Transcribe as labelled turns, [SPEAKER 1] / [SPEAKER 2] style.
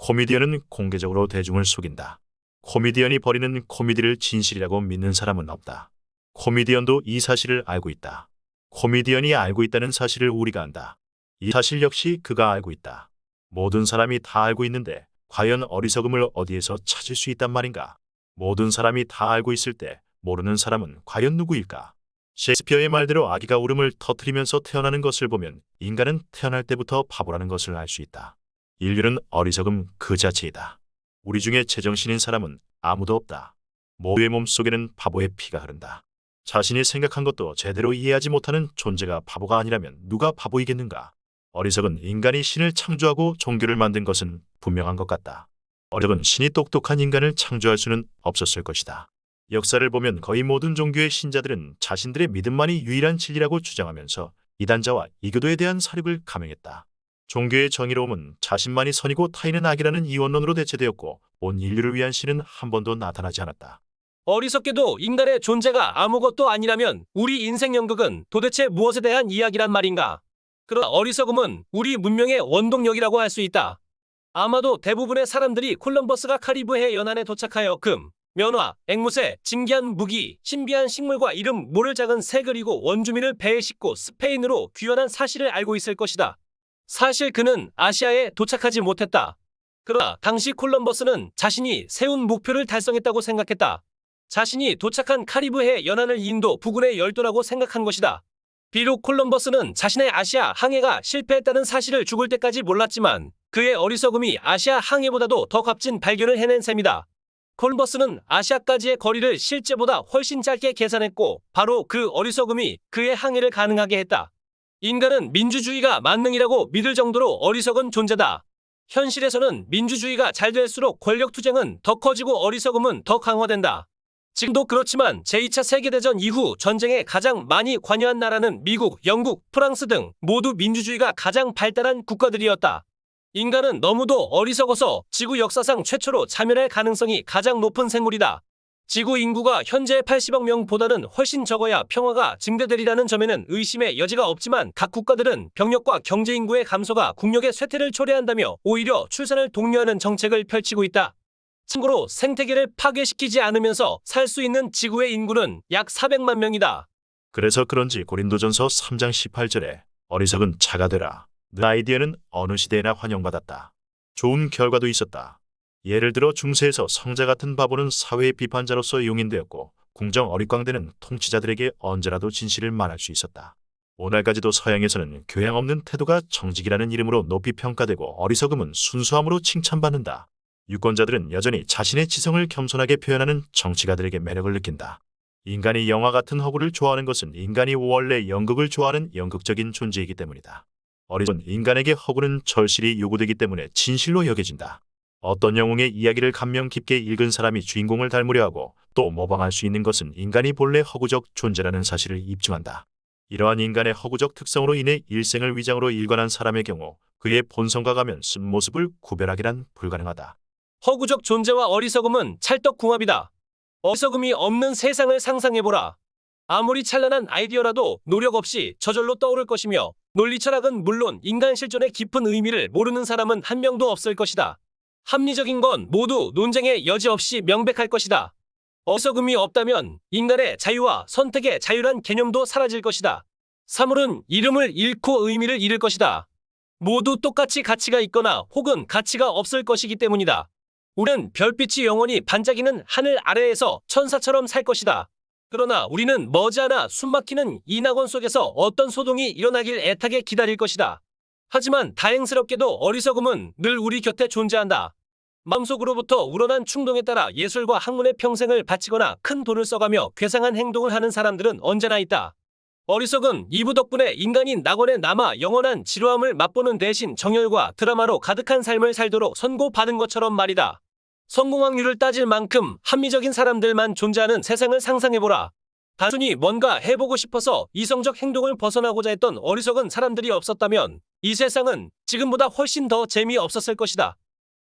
[SPEAKER 1] 코미디언은 공개적으로 대중을 속인다. 코미디언이 벌이는 코미디를 진실이라고 믿는 사람은 없다. 코미디언도 이 사실을 알고 있다. 코미디언이 알고 있다는 사실을 우리가 안다. 이 사실 역시 그가 알고 있다. 모든 사람이 다 알고 있는데 과연 어리석음을 어디에서 찾을 수 있단 말인가? 모든 사람이 다 알고 있을 때 모르는 사람은 과연 누구일까? 셰익스피어의 말대로 아기가 울음을 터뜨리면서 태어나는 것을 보면 인간은 태어날 때부터 바보라는 것을 알 수 있다. 인류는 어리석음 그 자체이다. 우리 중에 제정신인 사람은 아무도 없다. 모두의 몸속에는 바보의 피가 흐른다. 자신이 생각한 것도 제대로 이해하지 못하는 존재가 바보가 아니라면 누가 바보이겠는가? 어리석은 인간이 신을 창조하고 종교를 만든 것은 분명한 것 같다. 어리석은 신이 똑똑한 인간을 창조할 수는 없었을 것이다. 역사를 보면 거의 모든 종교의 신자들은 자신들의 믿음만이 유일한 진리라고 주장하면서 이단자와 이교도에 대한 사륙을 감행했다. 종교의 정의로움은 자신만이 선이고 타인은 악이라는 이원론으로 대체되었고 온 인류를 위한 신은 한 번도 나타나지 않았다.
[SPEAKER 2] 어리석게도 인간의 존재가 아무것도 아니라면 우리 인생 연극은 도대체 무엇에 대한 이야기란 말인가? 그러나 어리석음은 우리 문명의 원동력이라고 할 수 있다. 아마도 대부분의 사람들이 콜럼버스가 카리브해 연안에 도착하여 금, 면화, 앵무새, 진기한 무기, 신비한 식물과 이름 모를 작은 새 그리고 원주민을 배에 싣고 스페인으로 귀환한 사실을 알고 있을 것이다. 사실 그는 아시아에 도착하지 못했다. 그러나 당시 콜럼버스는 자신이 세운 목표를 달성했다고 생각했다. 자신이 도착한 카리브해 연안을 인도 부근의 열도라고 생각한 것이다. 비록 콜럼버스는 자신의 아시아 항해가 실패했다는 사실을 죽을 때까지 몰랐지만 그의 어리석음이 아시아 항해보다도 더 값진 발견을 해낸 셈이다. 콜럼버스는 아시아까지의 거리를 실제보다 훨씬 짧게 계산했고 바로 그 어리석음이 그의 항해를 가능하게 했다. 인간은 민주주의가 만능이라고 믿을 정도로 어리석은 존재다. 현실에서는 민주주의가 잘 될수록 권력투쟁은 더 커지고 어리석음은 더 강화된다. 지금도 그렇지만 제2차 세계대전 이후 전쟁에 가장 많이 관여한 나라는 미국, 영국, 프랑스 등 모두 민주주의가 가장 발달한 국가들이었다. 인간은 너무도 어리석어서 지구 역사상 최초로 자멸할 가능성이 가장 높은 생물이다. 지구 인구가 현재의 80억 명보다는 훨씬 적어야 평화가 증대되리라는 점에는 의심의 여지가 없지만 각 국가들은 병력과 경제 인구의 감소가 국력의 쇠퇴를 초래한다며 오히려 출산을 독려하는 정책을 펼치고 있다. 참고로 생태계를 파괴시키지 않으면서 살 수 있는 지구의 인구는 약 400만 명이다.
[SPEAKER 1] 그래서 그런지 고린도전서 3장 18절에 어리석은 자가 되라. 그 아이디어는 어느 시대에나 환영받았다. 좋은 결과도 있었다. 예를 들어 중세에서 성자 같은 바보는 사회의 비판자로서 용인되었고 궁정 어릿광대는 통치자들에게 언제라도 진실을 말할 수 있었다. 오늘까지도 서양에서는 교양 없는 태도가 정직이라는 이름으로 높이 평가되고 어리석음은 순수함으로 칭찬받는다. 유권자들은 여전히 자신의 지성을 겸손하게 표현하는 정치가들에게 매력을 느낀다. 인간이 영화 같은 허구를 좋아하는 것은 인간이 원래 연극을 좋아하는 연극적인 존재이기 때문이다. 어리석은 인간에게 허구는 절실히 요구되기 때문에 진실로 여겨진다. 어떤 영웅의 이야기를 감명 깊게 읽은 사람이 주인공을 닮으려 하고 또 모방할 수 있는 것은 인간이 본래 허구적 존재라는 사실을 입증한다. 이러한 인간의 허구적 특성으로 인해 일생을 위장으로 일관한 사람의 경우 그의 본성과 가면 쓴 모습을 구별하기란 불가능하다.
[SPEAKER 2] 허구적 존재와 어리석음은 찰떡궁합이다. 어리석음이 없는 세상을 상상해보라. 아무리 찬란한 아이디어라도 노력 없이 저절로 떠오를 것이며 논리 철학은 물론 인간 실존의 깊은 의미를 모르는 사람은 한 명도 없을 것이다. 합리적인 건 모두 논쟁의 여지 없이 명백할 것이다. 어리석음이 없다면 인간의 자유와 선택의 자유란 개념도 사라질 것이다. 사물은 이름을 잃고 의미를 잃을 것이다. 모두 똑같이 가치가 있거나 혹은 가치가 없을 것이기 때문이다. 우리는 별빛이 영원히 반짝이는 하늘 아래에서 천사처럼 살 것이다. 그러나 우리는 머지않아 숨막히는 이 낙원 속에서 어떤 소동이 일어나길 애타게 기다릴 것이다. 하지만 다행스럽게도 어리석음은 늘 우리 곁에 존재한다. 마음속으로부터 우러난 충동에 따라 예술과 학문에 평생을 바치거나 큰 돈을 써가며 괴상한 행동을 하는 사람들은 언제나 있다. 어리석은 이부 덕분에 인간이 낙원에 남아 영원한 지루함을 맛보는 대신 정열과 드라마로 가득한 삶을 살도록 선고받은 것처럼 말이다. 성공 확률을 따질 만큼 합리적인 사람들만 존재하는 세상을 상상해보라. 단순히 뭔가 해보고 싶어서 이성적 행동을 벗어나고자 했던 어리석은 사람들이 없었다면 이 세상은 지금보다 훨씬 더 재미없었을 것이다.